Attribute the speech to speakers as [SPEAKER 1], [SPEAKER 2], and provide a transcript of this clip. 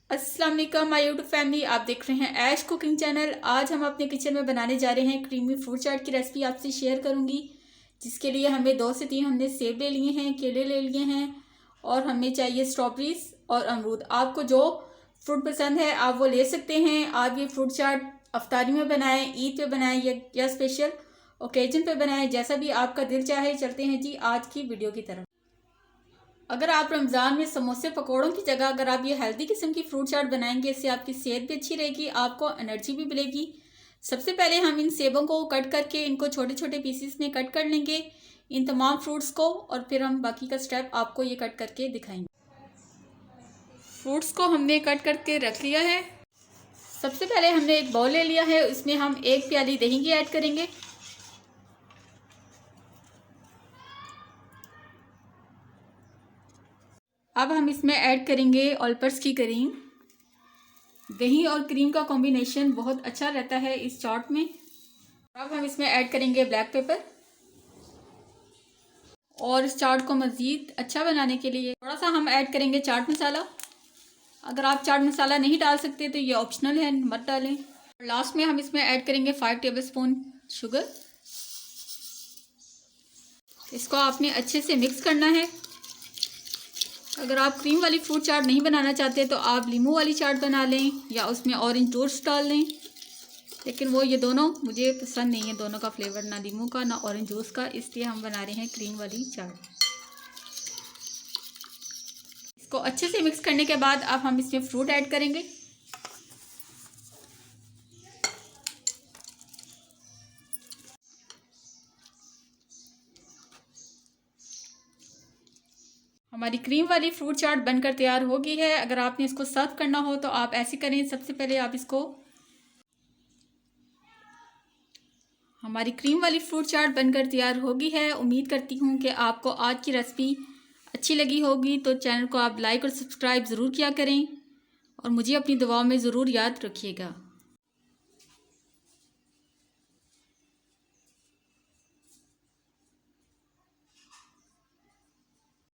[SPEAKER 1] अस्सलाम वालेकुम my YouTube family, आप देख रहे हैं ऐश कुकिंग चैनल। आज हम अपने किचन में बनाने जा रहे हैं क्रीमी फ्रूट चाट की रेसिपी आपसे शेयर करूंगी। जिसके लिए हमें 2 से 3 हमने सेब ले लिए हैं, केले ले लिए हैं और हमें चाहिए स्ट्रॉबेरीज और अमरूद। आपको जो फ्रूट पसंद है आप वो ले सकते हैं। आप ये फ्रूट चाट अफ्तारी में बनाएं, ईद पे बनाएं या स्पेशल ओकेजन पे बनाएं, जैसा भी आपका दिल चाहे। चलते हैं जी आज की वीडियो की तरफ। अगर आप रमज़ान में समोसे पकौड़ों की जगह अगर आप ये हेल्दी किस्म की फ्रूट चाट बनाएंगे, इससे आपकी सेहत भी अच्छी रहेगी, आपको एनर्जी भी मिलेगी। सबसे पहले हम इन सेबों को कट करके इनको छोटे छोटे पीसेस में कट कर लेंगे, इन तमाम फ्रूट्स को, और फिर हम बाकी का स्टेप आपको ये कट करके दिखाएंगे। फ्रूट्स को हमने कट करके रख लिया है। सबसे पहले हमने एक बाउल ले लिया है, इसमें हम 1 प्याली दही की ऐड करेंगे। अब हम इसमें ऐड करेंगे ऑल पर्पस की क्रीम। दही और क्रीम का कॉम्बिनेशन बहुत अच्छा रहता है इस चाट में। अब हम इसमें ऐड करेंगे ब्लैक पेपर, और इस चाट को मज़ीद अच्छा बनाने के लिए थोड़ा सा हम ऐड करेंगे चाट मसाला। अगर आप चाट मसाला नहीं डाल सकते तो ये ऑप्शनल है, मत डालें। और लास्ट में हम इसमें ऐड करेंगे 5 टेबलस्पून शुगर। इसको आपने अच्छे से मिक्स करना है। अगर आप क्रीम वाली फ्रूट चाट नहीं बनाना चाहते तो आप लीमू वाली चाट बना लें या उसमें ऑरेंज जूस डाल लें, लेकिन वो ये दोनों मुझे पसंद नहीं है, दोनों का फ्लेवर, ना लीमू का ना ऑरेंज जूस का, इसलिए हम बना रहे हैं क्रीम वाली चाट। इसको अच्छे से मिक्स करने के बाद अब हम इसमें फ्रूट ऐड करेंगे। हमारी क्रीम वाली फ्रूट चाट बनकर तैयार हो गई है। अगर आपने इसको सर्व करना हो तो आप ऐसे करें, सबसे पहले आप इसको, हमारी क्रीम वाली फ्रूट चाट बनकर तैयार हो गई है। उम्मीद करती हूँ कि आपको आज की रेसिपी अच्छी लगी होगी, तो चैनल को आप लाइक और सब्सक्राइब ज़रूर किया करें और मुझे अपनी दुआओं में ज़रूर याद रखिएगा।